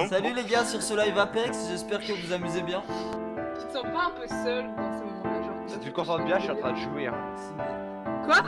Salut les gars sur ce live Apex, j'espère que vous vous amusez bien. Tu te sens pas un peu seul dans ce moment-là, genre? Si tu te concentres bien, je suis en train de jouer. Hein. Quoi?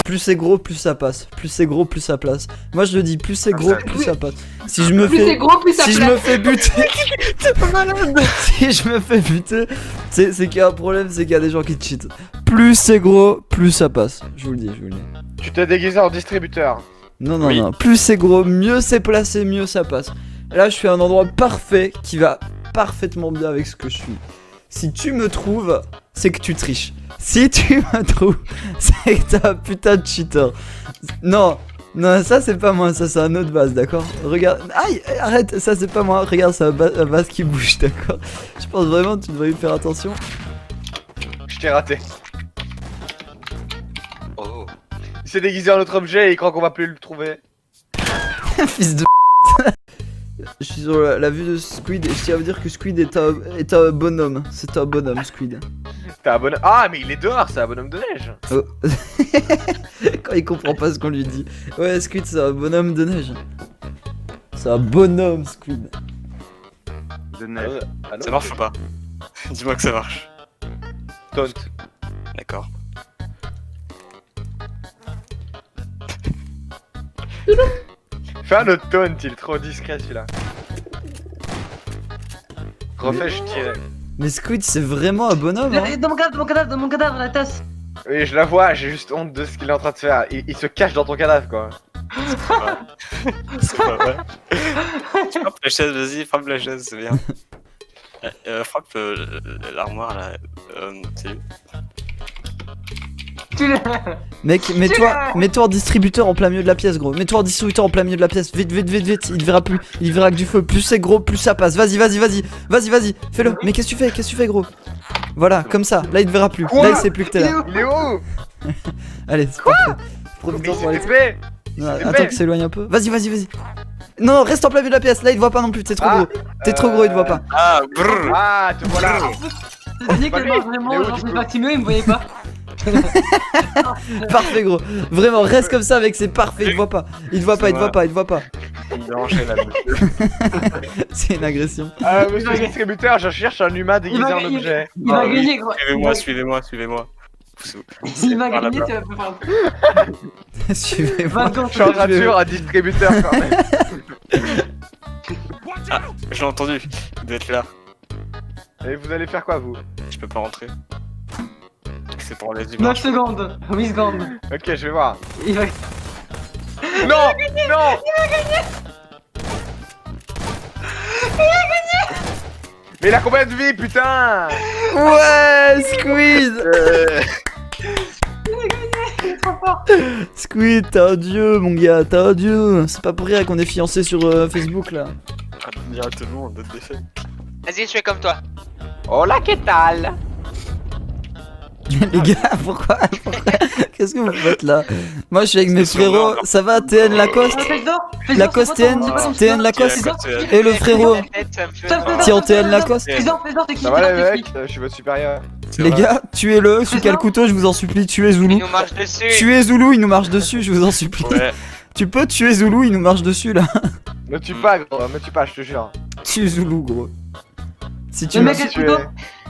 Plus c'est gros, plus ça passe. Plus c'est gros, plus ça passe. Moi je le dis, plus c'est gros, plus ça passe. Si je me Plus fais, c'est gros, plus ça si je place. me fais buter, t'es pas malade. Si je me fais buter, c'est qu'il y a un problème, c'est qu'il y a des gens qui cheat. Plus c'est gros, plus ça passe. Je vous le dis, je vous le dis. Tu t'es déguisé en distributeur. Non, non, Oui. non. Plus c'est gros, mieux c'est placé, mieux ça passe. Là, je suis à un endroit parfait qui va parfaitement bien avec ce que je suis. Si tu me trouves, c'est que tu triches. Si tu me trouves, c'est que t'es un putain de cheater. Non, non, ça c'est pas moi, ça c'est un autre base, d'accord? Regarde, aïe, arrête, ça c'est pas moi. Regarde, c'est un base qui bouge, d'accord? Je pense vraiment que tu devrais y faire attention. Je t'ai raté. Oh. Il s'est déguisé en autre objet et il croit qu'on va plus le trouver. Fils de Je suis sur la vue de Squid et je tiens à vous dire que Squid est un bonhomme. C'est un bonhomme, Squid. T'es un bonhomme. Ah, mais il est dehors, c'est un bonhomme de neige. Oh. Quand il comprend pas ce qu'on lui dit. Ouais, Squid, c'est un bonhomme de neige. C'est un bonhomme, Squid. De neige. Allô Ça marche ou pas? Dis-moi que ça marche. Taunt. D'accord. Fais un autre taunt, il est trop discret celui-là. Refais, je tirais. Mais Squid, c'est vraiment un bonhomme, hein. Dans mon cadavre, la tasse. Oui, je la vois, j'ai juste honte de ce qu'il est en train de faire. Il se cache dans ton cadavre, quoi. C'est pas vrai. Tu frappes la chaise, vas-y, frappe la chaise, c'est bien. Frappe l'armoire là. C'est lui. Mec, mets-toi en distributeur en plein milieu de la pièce, gros. Mets-toi en distributeur en plein milieu de la pièce. Vite, vite, vite, vite. Il verra plus. Il verra que du feu. Plus c'est gros, plus ça passe. Vas-y, vas-y, vas-y. Vas-y, vas-y. Fais-le. Mais qu'est-ce que tu fais? Qu'est-ce que tu fais, gros? Voilà, comme ça. Là, il te verra plus. Quoi? Là, il sait plus que t'es là. Il est où? Allez, c'est parfait. Mais Profite-en il pour aller. s'est fait. Non, s'est attends fait. qu'il s'éloigne un peu. Vas-y, vas-y, vas-y. Non, reste en plein milieu de la pièce. Là, il te voit pas non plus. T'es trop Ah, gros. T'es trop gros, il te voit pas. Ah, brrr. Ah, te voilà. C'est dit Pas que lui. moi Il est vraiment, où, genre du je me coup battais mieux, il me voyait pas. Parfait, gros. Vraiment, reste comme ça, mec. C'est parfait. Il te voit pas. Il te voit pas, il te voit pas, il te voit pas. Il dérangeait la C'est une agression. Monsieur le distributeur, je cherche un humain déguisé en objet. Il va gagner, gros. Suivez-moi, suivez-moi, suivez-moi. Il m'a Par gagné, là-bas. tu vas pas faire. Suivez-moi. Je suis en train de suivre un distributeur quand même. Ah, j'ai entendu. Il doit être là. Et vous allez faire quoi, vous? Je peux pas rentrer. C'est pour les humains. 9 secondes, 8 secondes. Ok, je vais voir. Il va. Non, non. Mais il a combien de vie, putain? Ouais, Squid. Squid, t'es un dieu, mon gars, t'es un dieu. C'est pas pour rien qu'on est fiancés sur Facebook là. Arrête de dire à tout le monde, d'autres défaites. Vas-y, je fais comme toi. Hola, qu'est-ce tal? Les gars, pourquoi qu'est-ce que vous faites là? Moi je suis avec mes C'est sur frérots, moi. ça va TN Lacoste? Lacoste TN Lacoste TN et le frérot? Ça me fait Tiens, TN Lacoste? Fais-moi, c'est qui? Ça va les mecs? Je suis votre supérieur. Les gars, tuez-le, sous quel couteau, je vous en supplie, tuez Il Zoulou. nous marche dessus. Tuez Zoulou, il nous marche dessus, je vous en supplie. Ouais. Tu peux tuer Zoulou, il nous marche dessus là. Me tue pas, gros, me tue pas, je te jure. Tue Zoulou, gros. Si tu Le me mec à tuer. couteau.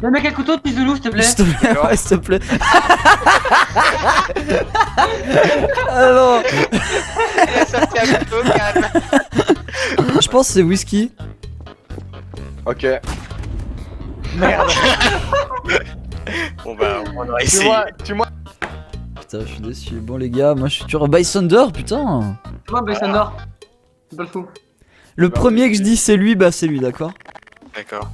Le mec à couteau, tu Zoulou, s'il te plaît. s'il te plaît, D'accord. ouais, s'il te plaît. Ah non, Il a sorti un couteau, calme. je pense que c'est whisky. Ok. Merde. Bon bah, on aurait essayé. Tue-moi. Putain, je suis déçu. Bon les gars, moi je suis toujours By Thunder, putain. Moi, Bessandor. C'est pas le fou. Le Bah, premier que je dis c'est lui, bah c'est lui, d'accord. D'accord.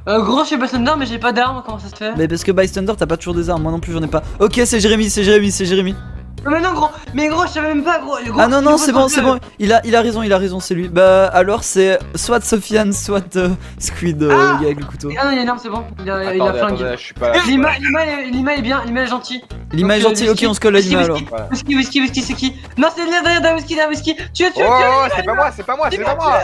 Gros, je suis Bessandor, mais j'ai pas d'armes, comment ça se fait? Mais parce que By Thunder, t'as pas toujours des armes, moi non plus j'en ai pas. Ok, c'est Jérémy, c'est Jérémy, c'est Jérémy. Mais non, gros, je savais même pas, gros. Ah non, non, c'est bon, c'est bon. Il a raison, c'est lui. Bah alors c'est soit Sofiane, soit Squid, le gars avec le couteau. Ah non, il y a une arme, c'est bon. Il a Attendez, flingué. attendez, je suis pas là. Lima est bien, Lima est gentil. L'image Donc, gentille, ok, whisky, on se colle à whisky, Lima alors. Voilà. Whisky, c'est qui? Non, c'est derrière d'un whisky. Tu es, Oh, c'est pas moi, c'est pas moi, c'est pas moi.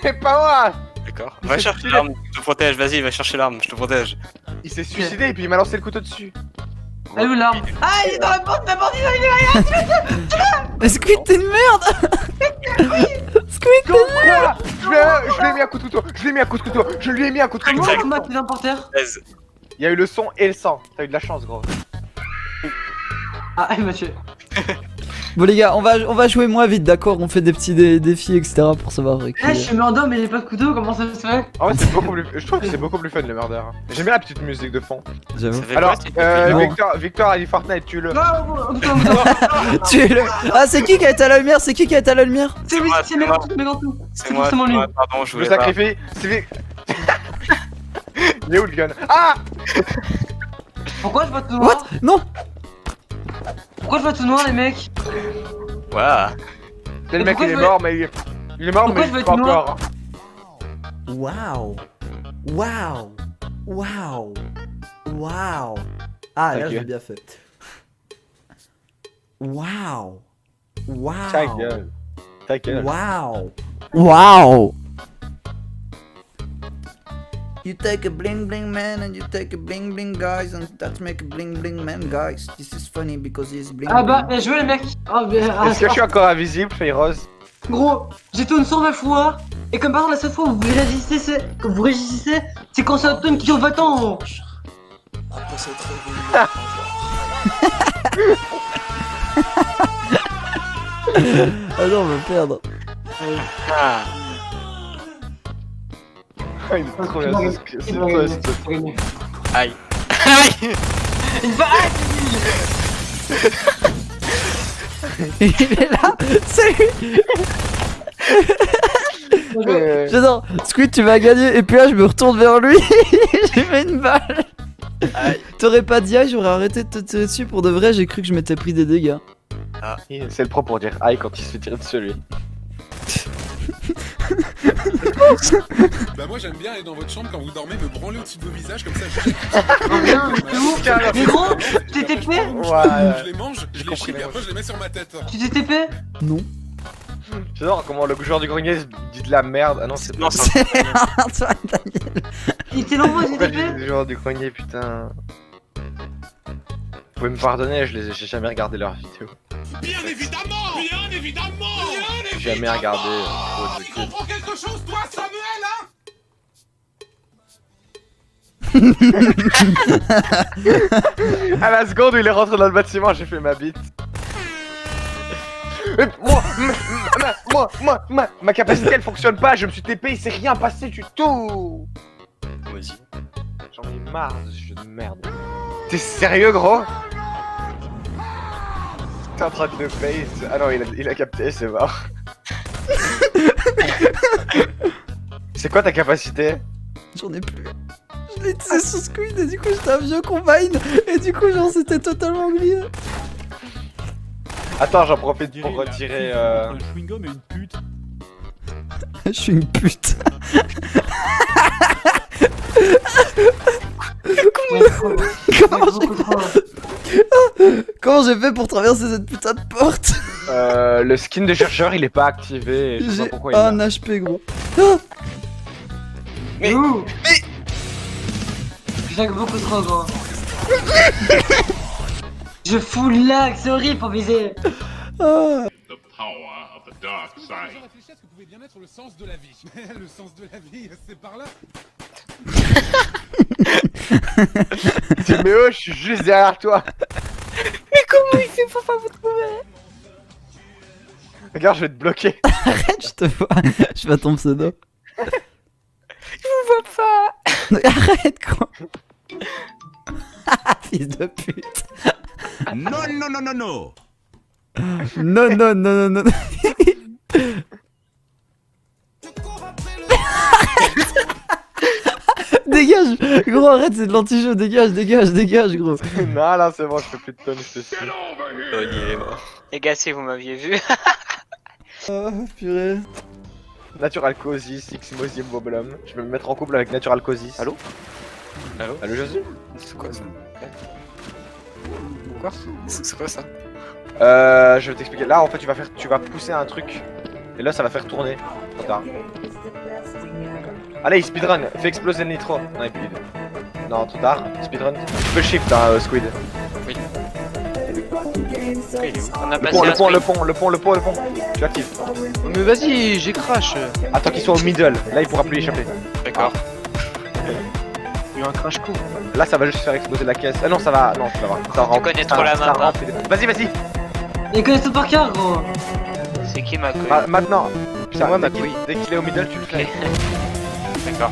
C'est pas moi. D'accord. Il Va s'est chercher suicidé. l'arme, je te protège, vas-y, va chercher l'arme, je te protège. Il s'est suicidé et puis il m'a lancé le couteau dessus. Elle est où l'arme? Ah, il est dans la porte, il est Mais Squid, t'es une merde. Squid, t'es une merde. Je lui ai mis un coup de couteau. Je lui ai mis un coup de couteau. Je lui ai mis un coup de couteau. Comment Thomas, t'es dans le porteur? 16. Il y a eu le son et le sang. T'as eu de la chance, gros. Ah, il m'a tué. Bon les gars, on va jouer moins vite, d'accord? On fait des petits défis, etc. pour savoir qui Eh, je est. suis mort mais j'ai pas de couteau, comment ça se fait? En vrai, c'est beaucoup plus. Je trouve que c'est beaucoup plus fun le murder. J'aime bien la petite musique de fond. J'avoue. Ça fait Alors, quoi, Non. Victor a dit Fortnite, tue-le. Non, Tuez-le. Ah, c'est qui a été à la lumière? C'est qui a été à la lumière? c'est oui, moi, c'est c'est moi. Megantou. C'est moi, forcément lui. pardon, je Je me voulais pas. sacrifie. C'est Vic. Il est où le gun? Ah! Pourquoi je vois tout What? noir? Non. Pourquoi je vois tout noir, les mecs? Waouh. Le mec, pourquoi il est je mort, mais il est mort, Pourquoi mais je il veux est pas être noir? encore. Waouh. Waouh. Waouh. Waouh. Ah, là, Ok. je l'ai bien fait. Waouh. Waouh. Ta gueule. Ta gueule. Wow! Wow! You take a bling bling man and you take a bling bling guys and that make a bling bling man guys. This is funny because he's bling Ah bah, bling. bien joué, les mecs. Oh, bien, Est-ce que je suis encore invisible, Feyroz? Gros, j'ai tourné 120 fois. Et comme par exemple, la seule fois où vous réagissez, c'est quand c'est un tourne qui dure 20 ans, gros. Ah non, on va perdre. Ah. Il est trop bien, c'est quoi ce Aïe. Aïe. Il va. Il est là! Salut! J'adore! Squid, tu vas gagner! Et puis là, je me retourne vers lui, j'ai mets une balle! Aïe. T'aurais pas dit aïe, j'aurais arrêté de te tirer dessus. Pour de vrai, j'ai cru que je m'étais pris des dégâts. C'est le pro pour dire aïe quand il se fait tirer dessus, lui. Bah moi j'aime bien aller dans votre chambre quand vous dormez, me branler au-dessus de vos visages comme ça. Je Mais gros, tu t'es TP? Ouais. les mange, je les compris, chip et après je les mets sur ma tête. Tu t'es TP? Non. J'adore comment le joueur du grenier dit de la merde. Ah non, c'est Non, pas c'est C'est Antoine Daniel. Il était dans moi, il Pourquoi était je dis TP? le joueur du grenier, putain. Vous pouvez me pardonner, j'ai jamais regardé leurs vidéos. Bien évidemment. J'ai jamais regardé. Tu comprends quelque chose toi Samuel hein? À la seconde où il est rentré dans le bâtiment, j'ai fait ma bite. Ma capacité elle fonctionne pas, je me suis TP, il s'est rien passé du tout. Vas-y. J'en ai marre de ce jeu de merde. T'es sérieux, gros? T'es en train de le face. Ah non, il a capté, c'est mort. C'est quoi ta capacité? J'en ai plus. Je l'ai tiré sous Squid et du coup j'étais un vieux combine. Et du coup, genre, c'était totalement grillé. Attends, j'en profite pour retirer. Un chewing-gum et une pute. Je suis une pute. Comment j'ai fait pour traverser cette putain de porte? Le skin de chercheur il est pas activé. Et je sais pas J'ai pourquoi il un l'a. HP, gros. Mais- Ouh. Je lag beaucoup trop, gros. Je fous lag, c'est horrible pour viser. Ah. Je réfléchis à ce que pouvait bien être le sens de la vie. Le sens de la vie, c'est par là. Timéo, je suis juste derrière toi. Mais comment il fait pour pas vous trouver? Regarde, je vais te bloquer. Arrête, je te vois. Je vois ton pseudo. Je vous vois pas. Arrête, quoi. Fils de pute. Non, non, non, non, non. Non, non, non, non, non. Dégage. Gros, arrête, c'est de l'anti-jeu. Dégage, dégage, dégage, gros. Non, là c'est bon, je fais plus de tonnes, je te suis. Oh, il est mort. Les gars, si vous m'aviez vu. Oh, purée. Natural Cosis, Xmosium Boblum. Je vais me mettre en couple avec Natural Cosis. Allô? Allô? Allô, Josie? C'est quoi ça? Quoi? C'est quoi ça? Je vais t'expliquer. Là, en fait, tu vas pousser un truc. Et là, ça va faire tourner. Trop tard. Allez, speedrun, fais exploser le nitro. Non, et puis. Non, trop tard. Speedrun. Tu peux shift, hein, Squid. On a Le passé pont, un le pont, le sprint. pont, le pont, le pont, le pont. Tu actives. Mais vas-y, j'ai crash. Attends qu'il soit au middle. Là, il pourra plus échapper. D'accord. Il y a eu un crash court. Là, ça va juste faire exploser la caisse. Ah non, ça va. Non, ça va. Ça Tu connais trop la map, hein. Vas-y, vas-y. Il connaît tout par cœur, gros. C'est qui ma couille? Ah, maintenant. Putain, moi, dès ma qu'il- couille. dès qu'il est au middle, tu le fais. D'accord.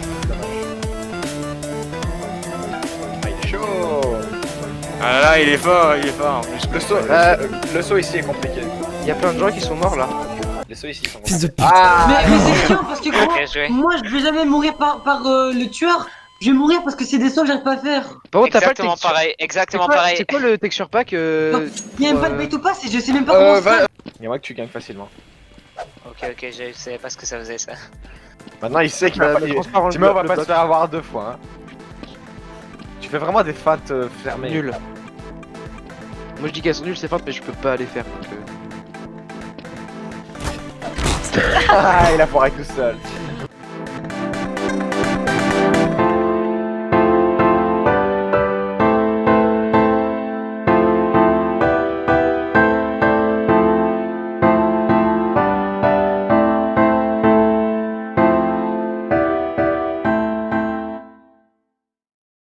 Ah, il est chaud. Ah là, il est fort en plus. Le saut ici est compliqué. Il y a plein de gens qui sont morts là. Les sauts ici sont Fils de pute. Ah Mais c'est chiant parce que gros, Bien joué. moi je vais jamais mourir par le tueur. Je vais mourir parce que c'est des sauts que j'arrive pas à faire. Par contre, t'as pas le Exactement texture. pareil, exactement C'est pareil. quoi le texture pack Il y a même pas le bait ou pas, je sais même pas comment ça. Il y a moyen que tu gagnes facilement. Ok, ok, je savais pas ce que ça faisait ça. Maintenant, il sait qu'il va pas. le transparent, Timur va le pas se bloc. faire avoir deux fois. Hein. Tu fais vraiment des feintes fermées. Nul. Moi je dis qu'elles sont nulles ces feintes mais je peux pas les faire donc Ah, il a foiré tout seul.